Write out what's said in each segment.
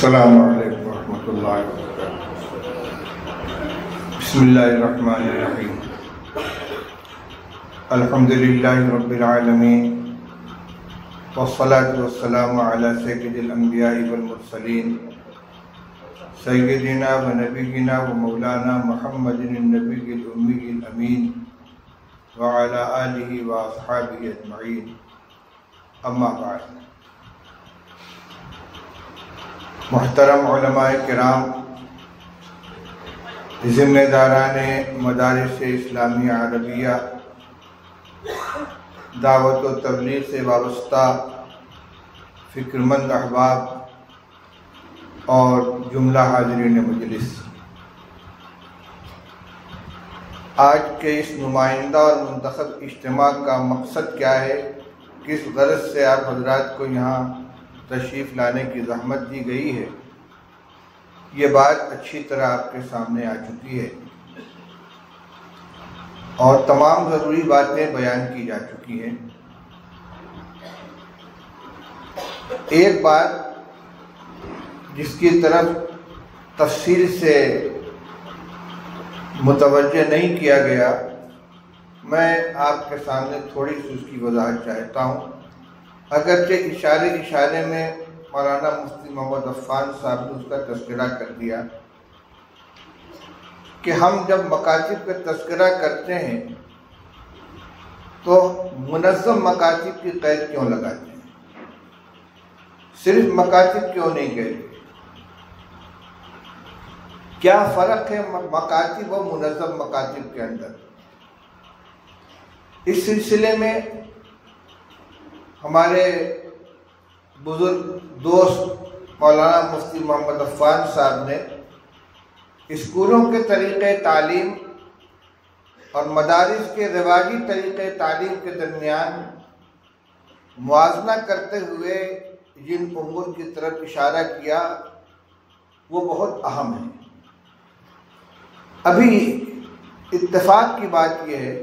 अस्सलामु अलैकुम वरहमतुल्लाहि वबरकातुहू। बिस्मिल्लाहिर्रहमानिर्रहीम। अल्हम्दुलिल्लाहि रब्बिल आलमीन वस्सलातु वस्सलामु अला सय्यिदिल अंबिया'i वल मुरसलीन सय्यिदिना व नबिय्यिना व मौलाना मुहम्मदिन नबिय्यिल उम्मिय्यिल अमीन व अला आलिहि व अस्हाबिहि अजमईन। अम्मा बाद। मुहतरम उलमाए किराम, ज़िम्मेदाराने मदारिस इस्लामिया अरबिया, दावत व तबलीग से वाबस्ता फ़िक्रमंद अहबाब और जुमला हाज़रीन मजलिस, आज के इस नुमाइंदा और मुंतखब इज्तिमा का मकसद क्या है, किस गरज से आप हजरात को यहाँ तशरीफ़ लाने की ज़हमत दी गई है, ये बात अच्छी तरह आपके सामने आ चुकी है और तमाम ज़रूरी बातें बयान की जा चुकी हैं। एक बात जिसकी तरफ तफसील से मुतवज्जे नहीं किया गया, मैं आपके सामने थोड़ी सी उसकी वजाहत चाहता हूँ। अगरचे इशारे में मौलाना मुफ्ती मोहम्मद अफ़ान साहब ने उसका तज़किरा कर दिया कि हम जब मकातिब का तज़किरा करते हैं तो मुनज़्ज़म मकातिब की क़ैद क्यों लगाते हैं, सिर्फ मकातिब क्यों नहीं कहते? क्या फ़र्क है मकातिब और मुनज़्ज़म मकातिब के अंदर? इस सिलसिले में हमारे बुजुर्ग दोस्त मौलाना मुफ्ती मोहम्मद अफ़ान साहब ने स्कूलों के तरीक़े तालीम और मदारिस के रिवाजी तरीक़े तालीम के दरमियान मुआज़ना करते हुए जिन उमूर की तरफ इशारा किया वो बहुत अहम है। अभी इत्तेफाक की बात यह है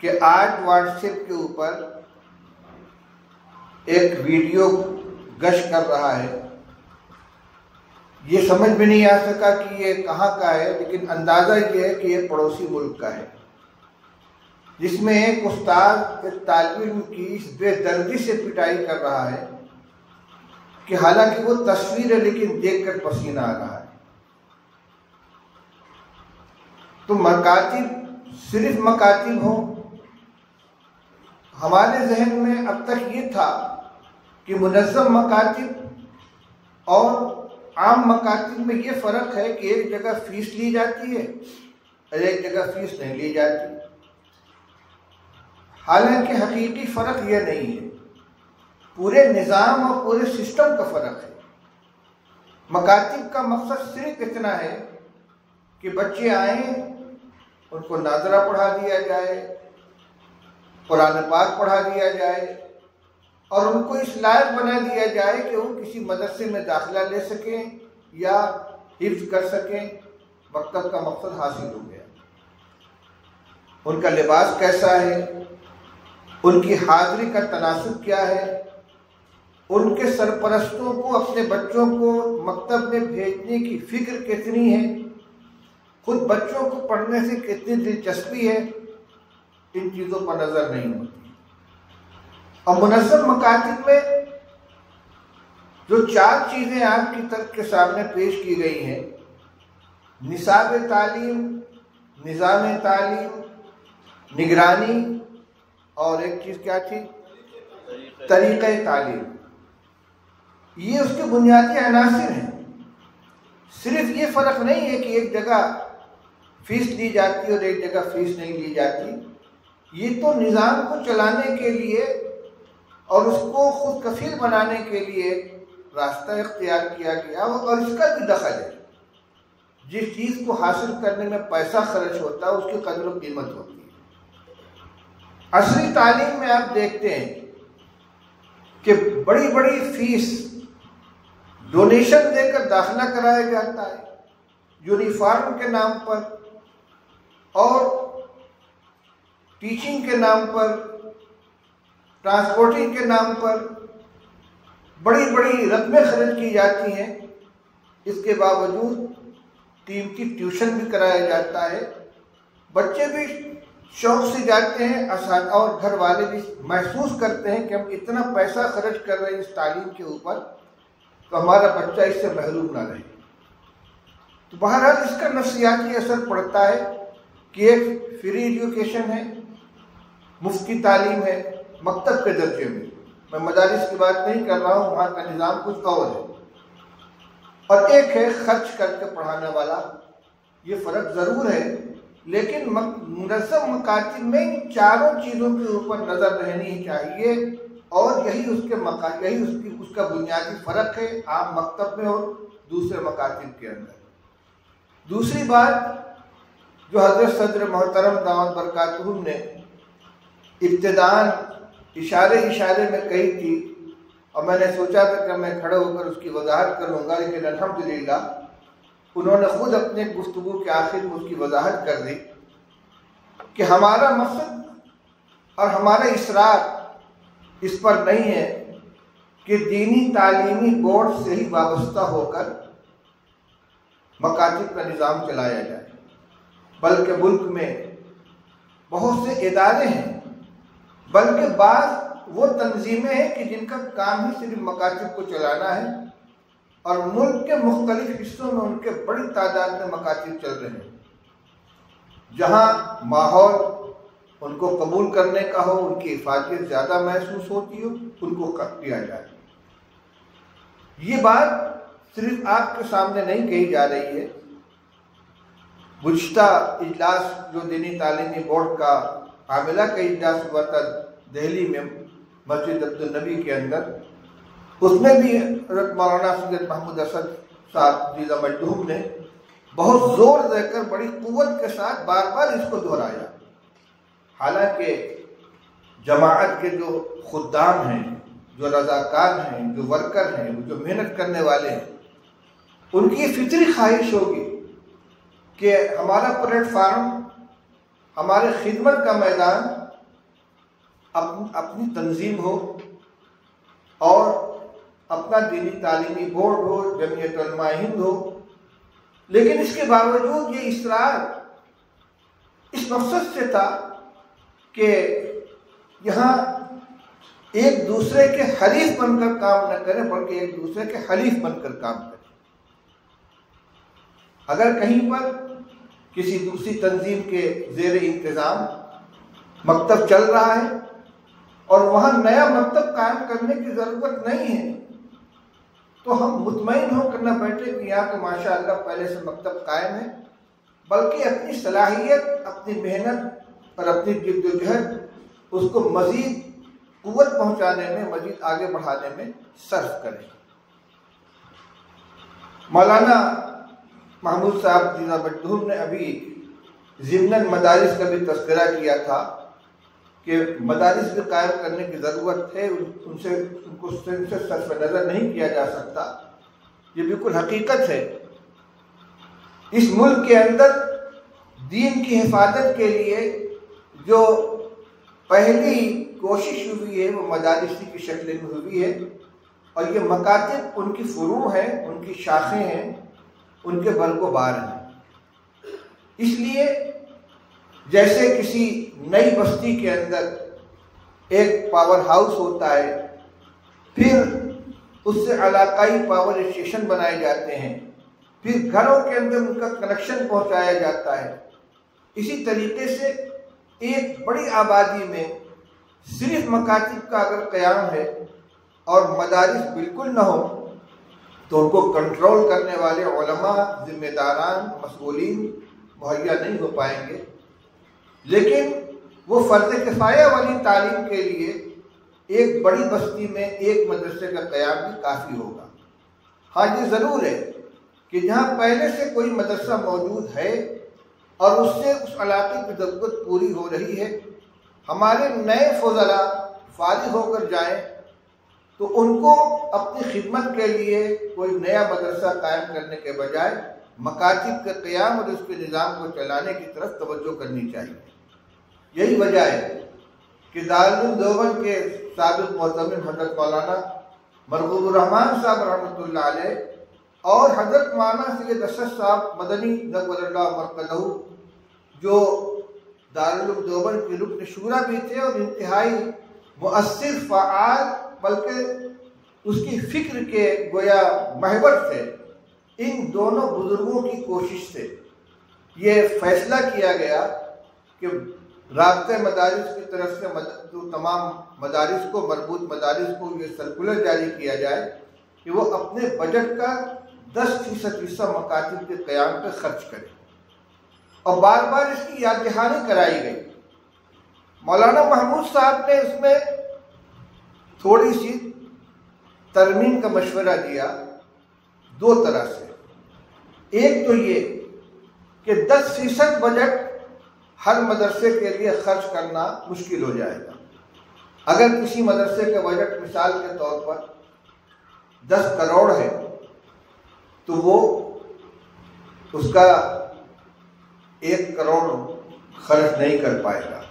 कि आज व्हाट्सएप के ऊपर एक वीडियो गश्त कर रहा है। ये समझ में नहीं आ सका कि ये कहाँ का है, लेकिन अंदाज़ा ये है कि ये पड़ोसी मुल्क का है, जिसमें एक उस्ताद एक तालिब इल्म की इस बेदर्दी से पिटाई कर रहा है कि हालांकि वो तस्वीर है लेकिन देखकर पसीना आ रहा है। तो मकातिब सिर्फ मकातिब हो, हमारे जहन में अब तक ये था कि मुनज़्ज़म मकातिब और आम मकातिब में ये फ़र्क है कि एक जगह फ़ीस ली जाती है और एक जगह फ़ीस नहीं ली जाती। हालांकि हकीकी फ़र्क यह नहीं है, पूरे निज़ाम और पूरे सिस्टम का फ़र्क है। मकातिब का मकसद सिर्फ इतना है कि बच्चे आएँ, उनको नाज़रा पढ़ा दिया जाए, कुरान पाक पढ़ा दिया जाए और उनको इस लायक बना दिया जाए कि वो किसी मदरसे में दाखिला ले सकें या हिफ्ज़ कर सकें। मकतब का मकसद हासिल हो गया। उनका लिबास कैसा है, उनकी हाज़िरी का तनासुब क्या है, उनके सरपरस्तों को अपने बच्चों को मकतब में भेजने की फ़िक्र कितनी है, खुद बच्चों को पढ़ने से कितनी दिलचस्पी है, इन चीज़ों पर नज़र नहीं होती। और मुनज़्ज़म मकातिब में जो चार चीज़ें आपकी तरफ के सामने पेश की गई हैं, निसाब तालीम, निज़ाम तालीम, निगरानी और एक चीज़ क्या थी, तरीक़े तालीम, ये उसके बुनियादी अनासिर हैं। सिर्फ ये फ़र्क नहीं है कि एक जगह फ़ीस ली जाती है और एक जगह फ़ीस नहीं ली जाती। ये तो निज़ाम को चलाने के लिए और उसको खुद कफील बनाने के लिए रास्ता इख्तियार किया गया और इसका भी दखल है। जिस चीज़ को हासिल करने में पैसा खर्च होता है उसकी कदर और कीमत होती है। असली तालीम में आप देखते हैं कि बड़ी बड़ी फीस डोनेशन देकर दाखिला कराया जाता है, यूनिफॉर्म के नाम पर और टीचिंग के नाम पर, ट्रांसपोर्टिंग के नाम पर बड़ी बड़ी रकमें खर्च की जाती हैं, इसके बावजूद कीमती ट्यूशन भी कराया जाता है। बच्चे भी शौक से जाते हैं और घर वाले भी महसूस करते हैं कि हम इतना पैसा खर्च कर रहे हैं इस तालीम के ऊपर, तो हमारा बच्चा इससे महरूम ना रहे। तो बहरहाल इसका नफ्सियाती असर पड़ता है कि एक फ्री एजुकेशन है, मुफ्त की तालीम है मकतब के दर्जे में, मैं मदारिस की बात नहीं कर रहा हूँ, वहाँ का निज़ाम कुछ और है, और एक है खर्च करके पढ़ाने वाला। ये फ़र्क ज़रूर है, लेकिन मुनज़्ज़म मकातिब में इन चारों चीज़ों के ऊपर नज़र रहनी चाहिए, और यही उसका बुनियादी फ़र्क है आम मकतब में और दूसरे मकातिब के अंदर। दूसरी बात जो हज़रत सदर मोहतरम दामद बरकातुहू ने इब्तिदान इशारे में कही थी, और मैंने सोचा था कि मैं खड़े होकर उसकी वजाहत करूँगा, लेकिन अल्हम्दुलिल्लाह उन्होंने खुद अपने गुफ्तगू के आखिर में उसकी वजाहत कर दी कि हमारा मकसद और हमारा इसरार इस पर नहीं है कि दीनी तालीमी बोर्ड से ही वाबस्ता होकर मकातिब का निज़ाम चलाया जाए, बल्कि मुल्क में बहुत से इदारे हैं, बल्कि बाज़ वो तंजीमें हैं कि जिनका काम ही सिर्फ मकातिब को चलाना है, और मुल्क के मुख्तलिफ हिस्सों में उनके बड़ी तादाद में मकातिब चल रहे हैं। जहाँ माहौल उनको कबूल करने का हो, उनकी हिफाजत ज़्यादा महसूस होती हो, उनको कर दिया जाए। ये बात सिर्फ आपके सामने नहीं कही जा रही है। गुज़िश्ता इजलास जो दीनी तालीमी बोर्ड का आमिला का इजलास हुआ था दिल्ली में मस्जिद अब्दुल नबी के अंदर, उसमें भी हज़रत मौलाना सैयद महमूद असद साहब जीज़ा मजदूम ने बहुत जोर देकर बड़ी कुव्वत के साथ बार बार इसको दोहराया। हालांकि जमाअत के जो खुद्दाम हैं, जो रज़ाकार हैं, जो वर्कर हैं, जो मेहनत करने वाले हैं, उनकी फितरी ख्वाहिश होगी कि हमारा प्लेटफार्म, हमारे खिदमत का मैदान अपनी तंजीम हो और अपना दीनी तालीमी बोर्ड हो, जमीयत उलमा हिंद हो। लेकिन इसके बावजूद ये इसरार इस मकसद से था कि यहाँ एक दूसरे के हरीफ बनकर काम न करें, बल्कि एक दूसरे के हलीफ बनकर काम करें। अगर कहीं पर किसी दूसरी तंजीम के ज़ेर इंतज़ाम मकतब चल रहा है और वहाँ नया मकतब कायम करने की ज़रूरत नहीं है, तो हम मुतमईन होकर न बैठे कि यहाँ तो माशाअल्लाह पहले से मकतब कायम है, बल्कि अपनी सलाहियत, अपनी मेहनत और अपनी जिद्दोजहद उसको मज़ीद कुव्वत पहुँचाने में, मज़ीद आगे बढ़ाने में सर्फ करें। मौलाना महमूद साहब जीज़ा मजदूम ने अभी ज़िम्नन मदारिस का भी तज़किरा किया था कि मदारिस भी कायम करने की ज़रूरत है, उनको सर्फ नज़र नहीं किया जा सकता। ये बिल्कुल हकीकत है। इस मुल्क के अंदर दीन की हिफाजत के लिए जो पहली कोशिश हुई है वो मदारिस की शक्ल में हुई है, और ये मकातिब उनकी फ़ुरू हैं, उनकी शाखें हैं, उनके बरकोबार हैं। इसलिए जैसे किसी नई बस्ती के अंदर एक पावर हाउस होता है, फिर उससे इलाकाई पावर स्टेशन बनाए जाते हैं, फिर घरों के अंदर उनका कनेक्शन पहुंचाया जाता है, इसी तरीके से एक बड़ी आबादी में सिर्फ मकातिब का अगर क़याम है और मदारिस बिल्कुल न हो, तो उनको कंट्रोल करने वाले उलमा, जिम्मेदारान, मसऊलीन मुहैया नहीं हो पाएंगे। लेकिन वो फ़र्ज़ किफ़ाया वाली तालीम के लिए एक बड़ी बस्ती में एक मदरसे का क़याम भी काफ़ी होगा। हाँ, ये ज़रूर है कि जहाँ पहले से कोई मदरसा मौजूद है और उससे उस इलाके की ज़रूरत पूरी हो रही है, हमारे नए फुज़ला फारिग होकर जाएं तो उनको अपनी खिदमत के लिए कोई नया मदरसा कायम करने के बजाय मकातिब के क़याम और उसके निज़ाम को चलाने की तरफ तवज्जो करनी चाहिए। यही वजह है कि दारुल देवबंद के साबिक़ मोहतमिम हज़रत मौलाना मरगूबुर रहमान साहब रहमतुल्लाह अलैह और हजरत मौलाना सैयद असद साहब मदनी नव्वरल्लाहु मरकज़हू जो दारुल उलूम देवबंद के रुकन शूरा भी थे और इंतहाई मुअस्सिर फ़आल बल्कि उसकी फिक्र के गोया महवर थे। इन दोनों बुजुर्गों की कोशिश से ये फैसला किया गया कि राब्ते मदारिस की तरफ से जो तमाम मदारिस को मरबूत मदारिस को ये सर्कुलर जारी किया जाए कि वो अपने बजट का 10% हिस्सा मकातिब के क़याम पर खर्च करें और बार बार इसकी याद दहानी कराई गई। मौलाना महमूद साहब ने उसमें थोड़ी सी तरमीम का मशवरा दिया दो तरह से। एक तो ये कि 10% बजट हर मदरसे के लिए खर्च करना मुश्किल हो जाएगा। अगर किसी मदरसे का बजट मिसाल के तौर पर 10 करोड़ है तो वो उसका 1 करोड़ खर्च नहीं कर पाएगा।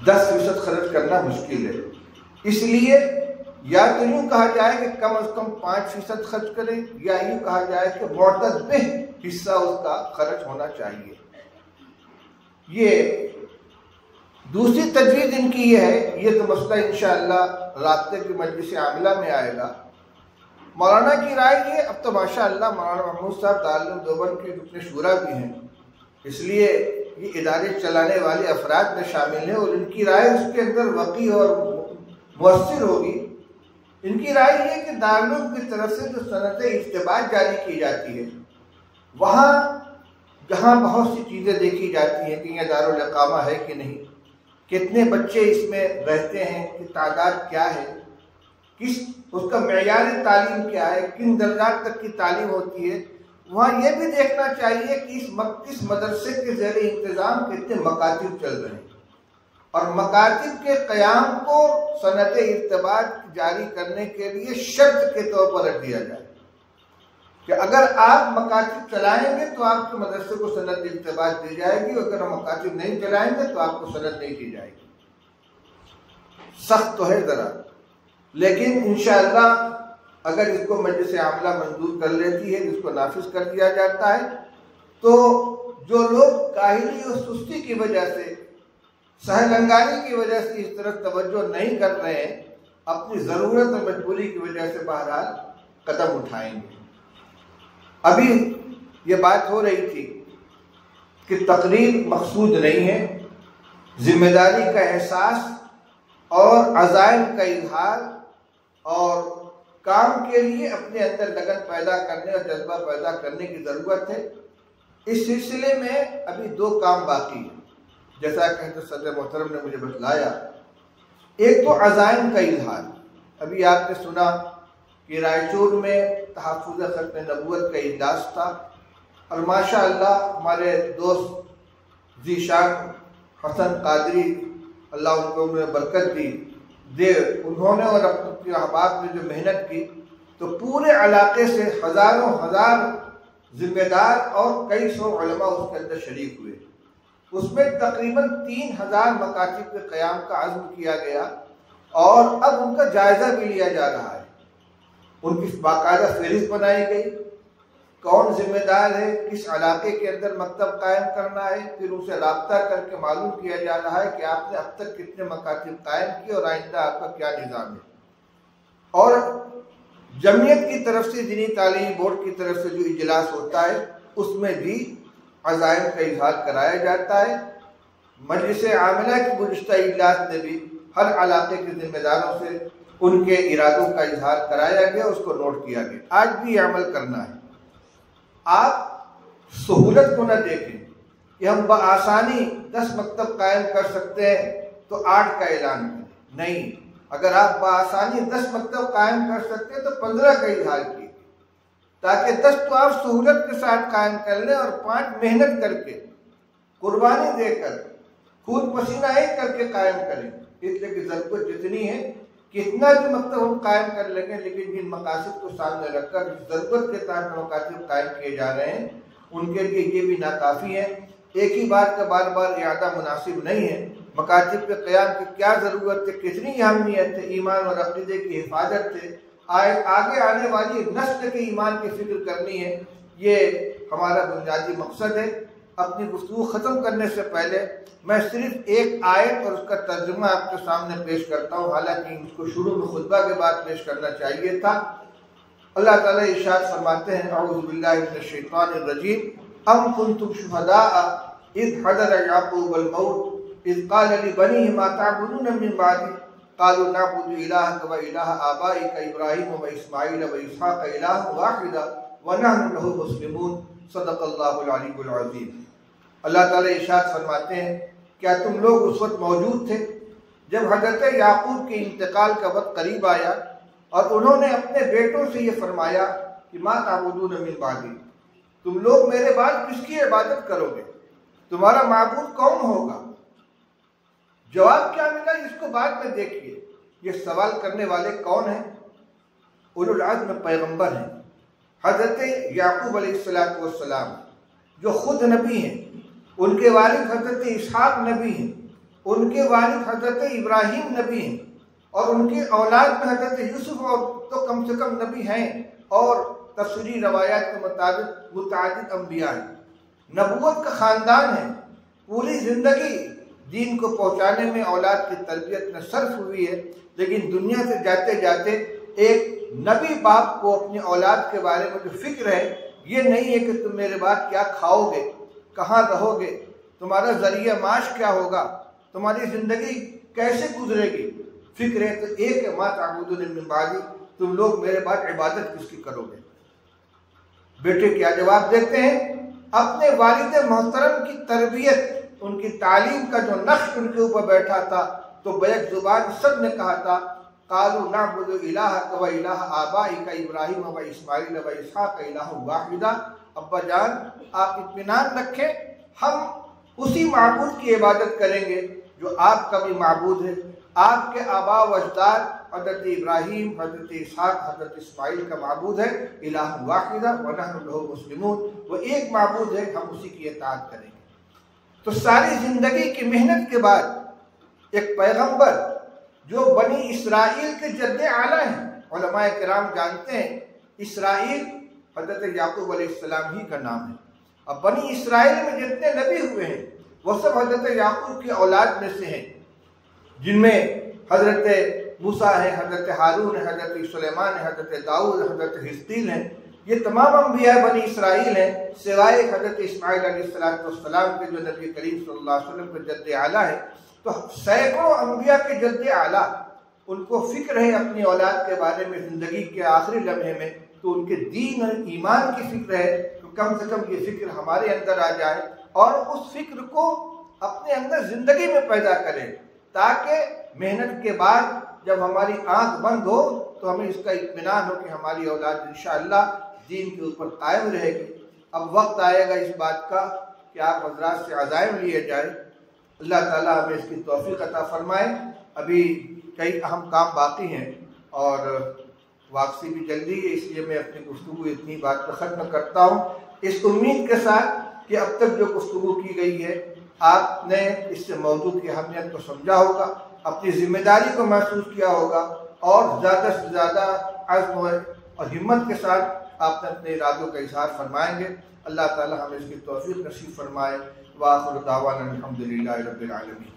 10% खर्च करना मुश्किल है। इसलिए या तो यूँ कहा जाए कि कम से कम 5% खर्च करें या यूँ कहा जाए कि मुअतदल हिस्सा उसका खर्च होना चाहिए। ये दूसरी तजवीज़ इनकी ये है, ये तो मसला इंशाअल्लाह राब्ते की मजलिस आमिला में आएगा। मौलाना की राय ये, अब तो माशाअल्लाह मौलाना महमूद साहब दारुल उलूम देवबंद के रुकन शूरा भी हैं, इसलिए ये इदारे चलाने वाले अफराद में शामिल हैं और इनकी राय उसके अंदर वक़ी और मुअस्सिर होगी। इनकी राय ये कि दारुल उलूम की तरफ से जो सनद इज्तिबात जारी की जाती है वहाँ जहाँ बहुत सी चीज़ें देखी जाती हैं कि यह दारुल इकामा है कि नहीं, कितने बच्चे इसमें रहते हैं, कि तादाद क्या है, किस उसका मेयार तालीम क्या है, किन दर्जात तक की तालीम होती है। वहाँ ये भी देखना चाहिए कि इस मदरसे के ज़ेर इंतज़ाम कितने मकातिब चल रहे हैं और मकातिब के क़याम को सनद इर्तिबात जारी करने के लिए शर्त के तौर पर रख दिया जाए कि अगर आप मकातिब चलाएंगे तो आपके मदरसे को सनद इर्तिबात दी जाएगी, अगर हम मकातिब नहीं चलाएंगे तो आपको सनद नहीं दी जाएगी। सख्त तो है ज़रा, लेकिन इंशाअल्लाह अगर इसको मजलिस आमला मंजूर कर लेती है, इसको नाफिज कर दिया जाता है, तो जो लोग काहिली और सुस्ती की वजह से, सहलंगानी की वजह से इस तरफ तवज्जो नहीं कर रहे हैं, अपनी ज़रूरत और मजबूरी की वजह से बहरहाल कदम उठाएंगे। अभी ये बात हो रही थी कि तकरीर मकसूद नहीं है, जिम्मेदारी का एहसास और अज़ाइम का इजहार और काम के लिए अपने अंदर लगन पैदा करने और जज्बा पैदा करने की ज़रूरत है। इस सिलसिले में अभी 2 काम बाकी हैं, जैसा कि सदर मोहतरम ने मुझे बतलाया। एक तो अज़ाइम का इजहार, अभी आपने सुना कि रायचूर में तहफ़्फ़ुज़ ख़त्म नबूवत का इजलास था और माशाअल्लाह हमारे दोस्त ज़ीशान हसन कादरी, अल्लाह उनको उन्हें बरकत दी दे, उन्होंने और अपने अहबाब ने जो मेहनत की, तो पूरे इलाके से हज़ारों हज़ार ज़िम्मेदार और कई सौ उलमा उसके अंदर शरीक हुए। उसमें तकरीबन 3000 मकातिब के क़याम का अज़्म किया गया और अब उनका जायज़ा भी लिया जा रहा है। उनकी बाकायदा फहरिस्त बनाई गई, कौन जिम्मेदार है, किस इलाके के अंदर मकतब कायम करना है, फिर उनसे राब्ता करके मालूम किया जा रहा है कि आपने अब तक कितने मकातिब कायम किए और आइंदा आपका क्या निज़ाम है। और जमीयत की तरफ से, दीनी तालीमी बोर्ड की तरफ से जो इजलास होता है उसमें भी अज़ाइम का इजहार कराया जाता है। मजलिस आमिला के गुज़िश्ता इजलास में भी हर इलाके के जिम्मेदारों से उनके इरादों का इजहार कराया गया, उसको नोट किया गया। आज भी अमल करना है। आप सहूलत को न देखें कि हम बआसानी 10 मकतब कायम कर सकते हैं तो 8 का ऐलान करें, नहीं। अगर आप बआसानी 10 मकतब कायम कर सकते हैं तो 15 का इजहार कीजिए, ताकि 10 तो आप सहूलत के साथ कायम कर लें और 5 मेहनत करके, कुर्बानी देकर, खून पसीना एक करके कायम करें। इसलिए कि ज़रूरत जितनी है, कितना भी मकतब हम कायम कर लेंगे, लेकिन जिन मकासद को सामने रखकर ज़रूरत के तहत मकासद कायम किए जा रहे हैं उनके लिए ये भी नाकाफ़ी है। एक ही बात का बार बार इआदा मुनासिब नहीं है, मकातिब के क़याम की क्या ज़रूरत है, कितनी अहमियत है, ईमान और अक़ीदे की हिफाजत है, आगे आने वाली नस्ल के ईमान की फिक्र करनी है। ये हमारा बुनियादी मकसद है। अपनी गुफ्तगू ख़त्म करने से पहले मैं सिर्फ एक आयत और उसका तर्जुमा आपके सामने पेश करता हूँ, हालांकि इसको शुरू में खुतबा के बाद पेश करना चाहिए था। अल्लाह ताला इरशाद फरमाते हैं, अऊज़ु बिल्लाहि मिनश शैतानिर रजीम, अम कुंतुम शुहदाअ इज़ हदर याक़ूबल मौत इज़ क़ाल लिबनीहि मा तअबुदून मिन बादी क़ालू नअबुदु इलाहक व इलाह आबाइक इब्राहीम व इस्माईल व इसहाक़ इलाहन वाहिदा व नहनु लहु मुस्लिमून। सदक़ल्लाहुल अलीयुल अज़ीम। अल्लाह ताला इरशाद फरमाते हैं, क्या तुम लोग उस वक्त मौजूद थे जब हज़रत याक़ूब के इंतकाल का वक्त करीब आया और उन्होंने अपने बेटों से ये फरमाया कि मा ताबुदून मिन बादी, तुम लोग मेरे बाद किसकी इबादत करोगे, तुम्हारा माबूद कौन होगा। जवाब क्या मिला इसको बाद में देखिए। ये सवाल करने वाले कौन हैं? उलुल अज़्म पैगंबर हैं, हज़रत याक़ूब अलैहिस्सलाम जो खुद नबी हैं, उनके वालिद हज़रत इसहाक़ नबी हैं, उनके वालिद हज़रत इब्राहीम नबी हैं और उनकी औलाद में हज़रत यूसुफ और तो कम से कम नबी हैं और तफसीरी रवायात के मुताबिक मुतअद्दिद अंबिया हैं। नबूवत का ख़ानदान है। पूरी ज़िंदगी दीन को पहुँचाने में औलाद की तरबियत में सर्फ हुई है, लेकिन दुनिया से जाते जाते एक नबी बाप को अपनी औलाद के बारे में जो फिक्र है, ये नहीं है कि तुम मेरे बाद क्या खाओगे, कहाँ रहोगे, तुम्हारा ज़रिया माश क्या होगा, तुम्हारी ज़िंदगी कैसे गुजरेगी। फिक्र है तो एक है, मा ताबुदून मिन बादी, तुम लोग मेरे बाद इबादत किसकी करोगे। बेटे क्या जवाब देते हैं? अपने वालिद मोहतरम की तरबियत, उनकी तालीम का जो नक्श उनके ऊपर बैठा था, तो बैक जुबान सब ने कहा था, कालू नअबुदु इलाहक व इलाह आबाइक इब्राहीम व इस्माईल व इसहाक़ इलाहन वाहिदा। अब्बा जान आप इत्मीनान रखें, हम उसी माबूद की इबादत करेंगे जो आपका भी माबूद है। आपके आबा व अजदाद हज़रत इब्राहीम, हज़रत इसहाक़, हज़रत इस्माईल का माबूद है इलाहन वाहिदा व नहनु लहु मुस्लिमून, वो एक माबूद है, हम उसी की इताअत करेंगे। तो सारी ज़िंदगी की मेहनत के बाद एक पैगंबर जो बनी इसराइल के जद्दे आला हैं, उलमाए किराम जानते हैं इसराइल हज़रत याक़ूब अलैहिस्सलाम ही का नाम है। अब बनी इसराइल में जितने नबी हुए हैं वो सब हज़रत याक़ूब की औलाद में से हैं, जिनमें हज़रत मूसा है, हज़रत हारून है, हज़रत सुलेमान है, हज़रत दाऊद, हज़रत हिज़कील हैं। ये तमाम अंबिया बनी इसराइल हैं, सिवाय हज़रत इस्माईल अलैहिस्सलाम के जो नबी करीम सल्लल्लाहु अलैहि वसल्लम के जद्दे आला है। तो सैकड़ों अंबिया के जद्दे आला, उनको फिक्र है अपनी औलाद के बारे में ज़िंदगी के आखिरी लम्हे में, तो उनके दीन और ईमान की फिक्र है। तो कम से कम ये फिक्र हमारे अंदर आ जाए और उस फिक्र को अपने अंदर ज़िंदगी में पैदा करें, ताकि मेहनत के बाद जब हमारी आँख बंद हो तो हमें इसका इत्मीनान हो कि हमारी औलाद इंशाअल्लाह दीन के ऊपर कायम रहेगी। अब वक्त आएगा इस बात का कि आप हज़रात से अज़ाइम लिए जाए। अल्लाह ताला हमें इसकी तौफीक अता फरमाए। अभी कई अहम काम बाकी हैं और वापसी भी जल्दी है, इसलिए मैं अपनी गुफ्तगू इतनी बात पर ख़त्म करता हूँ, इस उम्मीद के साथ कि अब तक जो गुफ्तगू की गई है आपने इससे मौजू की अहमियत को समझा होगा, अपनी जिम्मेदारी को महसूस किया होगा और ज़्यादा से ज़्यादा अज़्म और हिम्मत के साथ आपने अपने इरादों का इज़हार फरमाएंगे। अल्लाह ताला हमें इसकी तौफीक नसीब फरमाए। व आखिर दावाना अल्हम्दुलिल्लाहि रब्बिल आलमीन।